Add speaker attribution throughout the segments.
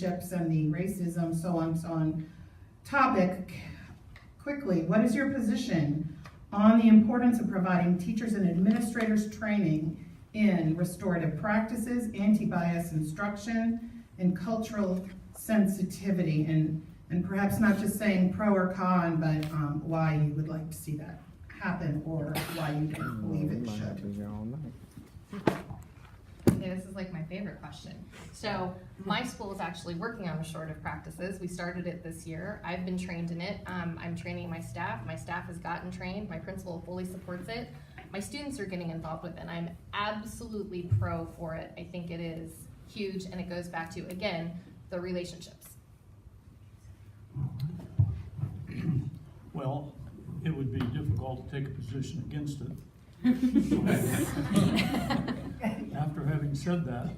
Speaker 1: relationships and the racism, so on topic, quickly, what is your position on the importance of providing teachers and administrators training in restorative practices, anti-bias instruction, and cultural sensitivity, and perhaps not just saying pro or con, but why you would like to see that happen or why you don't believe it should?
Speaker 2: Okay, this is like my favorite question. So my school is actually working on restorative practices. We started it this year. I've been trained in it. I'm training my staff. My staff has gotten trained. My principal fully supports it. My students are getting involved with it, and I'm absolutely pro for it. I think it is huge, and it goes back to, again, the relationships.
Speaker 3: Well, it would be difficult to take a position against it. After having said that,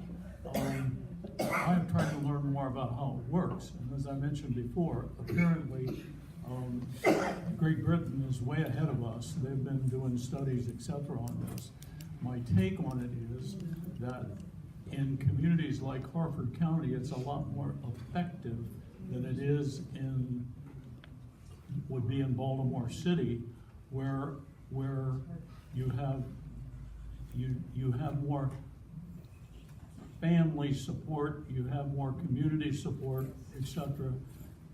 Speaker 3: I have tried to learn more about how it works. And as I mentioned before, apparently Great Britain is way ahead of us. They've been doing studies, etc. on this. My take on it is that in communities like Harford County, it's a lot more effective than it is would be in Baltimore City, where you have more family support, you have more community support, etc.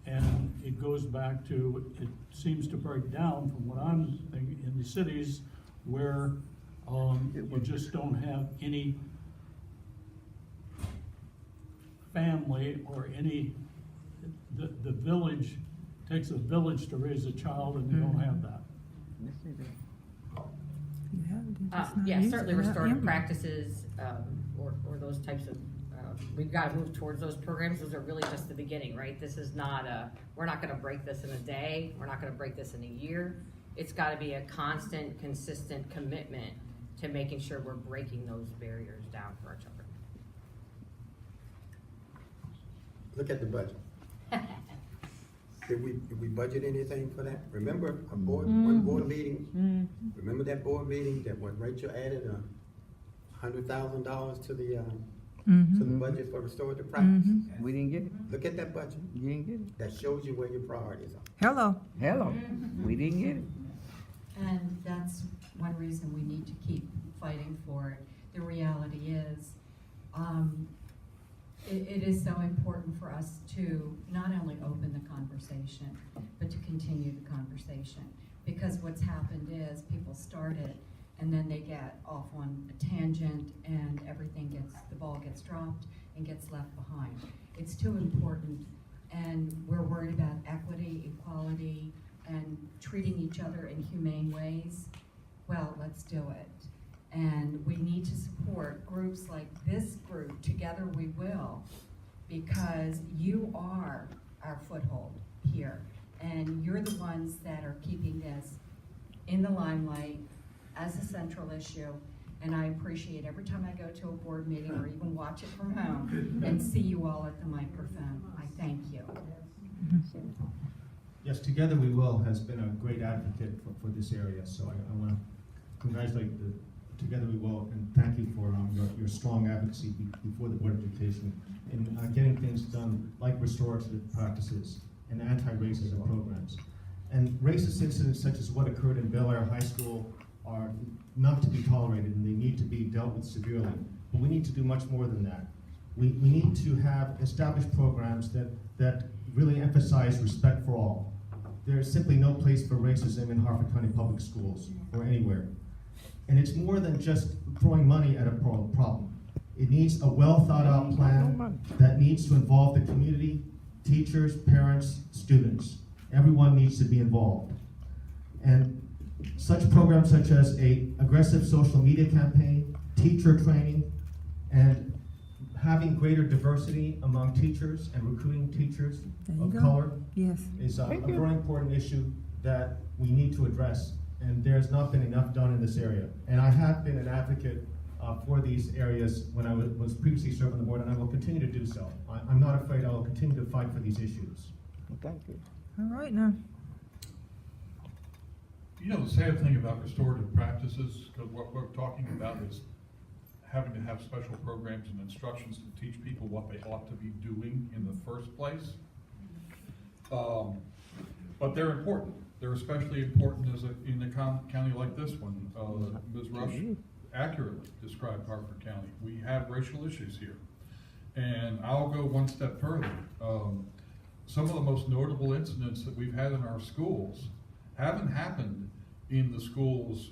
Speaker 3: And it goes back to, it seems to break down from what I'm thinking in the cities where you just don't have any family or any, the village, takes a village to raise a child, and they don't have that.
Speaker 4: Yeah, certainly restorative practices, or those types of, we've got to move towards those programs. Those are really just the beginning, right? This is not we're not going to break this in a day. We're not going to break this in a year. It's got to be a constant, consistent commitment to making sure we're breaking those barriers down for our children.
Speaker 5: Look at the budget. Did we budget anything for that? Remember one board meeting? Remember that board meeting that when Rachel added $100,000 to the budget for restorative practice?
Speaker 6: We didn't get it.
Speaker 5: Look at that budget.
Speaker 6: You didn't get it.
Speaker 5: That shows you where your priorities are.
Speaker 6: Hello. We didn't get it.
Speaker 7: And that's one reason we need to keep fighting for it. The reality is, it is so important for us to not only open the conversation, but to continue the conversation. Because what's happened is people start it and then they get off on a tangent and the ball gets dropped and gets left behind. It's too important, and we're worried about equity, equality, and treating each other in humane ways. Well, let's do it. And we need to support groups like this group, Together We Will, because you are our foothold here. And you're the ones that are keeping this in the limelight as a central issue. And I appreciate every time I go to a board meeting or even watch it from home and see you all at the microphone. I thank you.
Speaker 8: Yes, Together We Will has been a great advocate for this area. So I want to congratulate the Together We Will, and thank you for your strong advocacy before the Board of Education in getting things done like restorative practices and anti-racism programs. And racist incidents such as what occurred in Bel Air High School are not to be tolerated, and they need to be dealt with severely. But we need to do much more than that. We need to have established programs that really emphasize respect for all. There is simply no place for racism in Harford County Public Schools or anywhere. And it's more than just throwing money at a problem. It needs a well thought out plan that needs to involve the community, teachers, parents, students. Everyone needs to be involved. And such programs such as an aggressive social media campaign, teacher training, and having greater diversity among teachers and recruiting teachers of color is a very important issue that we need to address. And there's not been enough done in this area. And I have been an advocate for these areas when I was previously serving on the board, and I will continue to do so. I'm not afraid. I will continue to fight for these issues.
Speaker 6: Well, thank you.
Speaker 9: All right now.
Speaker 10: You know, the sad thing about restorative practices, because what we're talking about is
Speaker 9: having to have special programs and instructions to teach people what they ought to be doing in the first place. But they're important. They're especially important in a county like this one. Ms. Rush accurately described Harford County. We have racial issues here. And I'll go one step further. Some of the most notable incidents that we've had in our schools haven't happened in the schools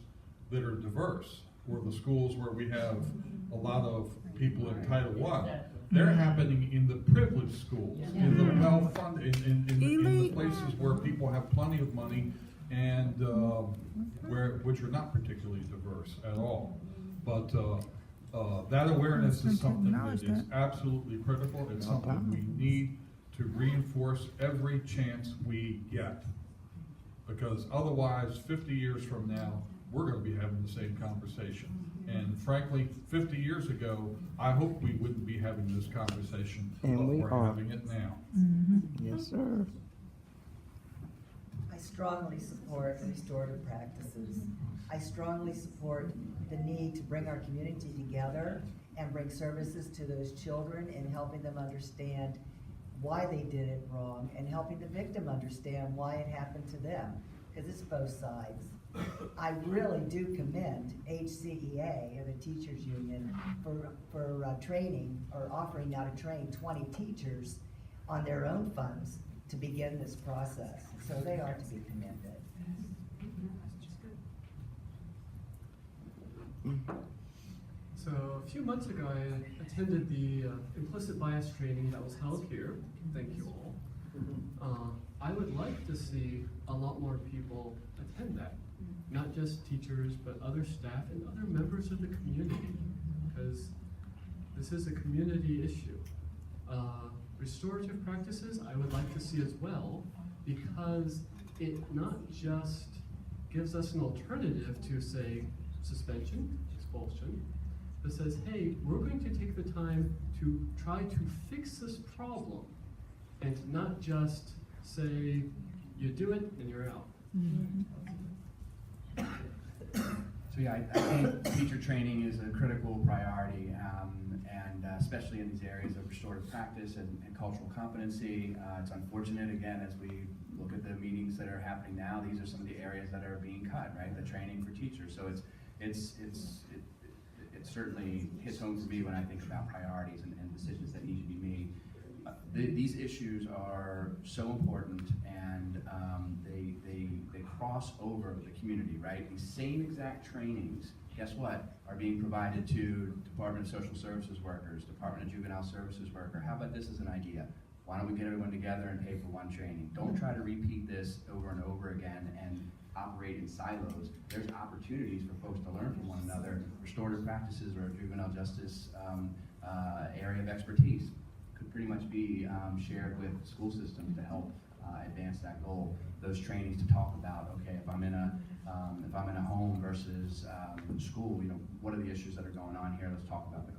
Speaker 9: that are diverse, or the schools where we have a lot of people in Title I. They're happening in the privileged schools, in the well-funded, in the places where people have plenty of money and which are not particularly diverse at all. But that awareness is something that is absolutely critical. It's something we need to reinforce every chance we get. Because otherwise, 50 years from now, we're going to be having the same conversation. And frankly, 50 years ago, I hope we wouldn't be having this conversation,
Speaker 6: And
Speaker 9: but
Speaker 6: we
Speaker 9: we're
Speaker 6: are.
Speaker 9: having it now.
Speaker 6: Yes, sir.
Speaker 10: I strongly support restorative practices. I strongly support the need to bring our community together and bring services to those children and helping them understand why they did it wrong and helping the victim understand why it happened to them, because it's both sides. I really do commend HCEA and the teachers union for training or offering now to train 20 teachers on their own funds to begin this process. So they are to be commended.
Speaker 11: So a few months ago, I attended the implicit bias training that was held here. Thank you all. I would like to see a lot more people attend that. Not just teachers, but other staff and other members of the community, because this is a community issue. Restorative practices, I would like to see as well, because it not just gives us an alternative to, say, suspension, expulsion, but says, hey, we're going to take the time to try to fix this problem, and not just say, you do it and you're out.
Speaker 12: So yeah, I think teacher training is a critical priority, and especially in these areas of restorative practice and cultural competency. It's unfortunate, again, as we look at the meetings that are happening now, these are some of the areas that are being cut, right? The training for teachers. So it certainly hits home for me when I think about priorities and decisions that need to be made. These issues are so important, and they cross over the community, right? These same exact trainings, guess what, are being provided to Department of Social Services workers, Department of Juvenile Services worker. How about this as an idea? Why don't we get everyone together and pay for one training? Don't try to repeat this over and over again and operate in silos. There's opportunities for folks to learn from one another. Restorative practices or juvenile justice area of expertise could pretty much be shared with school systems to help advance that goal. Those trainings to talk about, okay, if I'm in a home versus school, you know, what are the issues that are going on here? Let's talk about the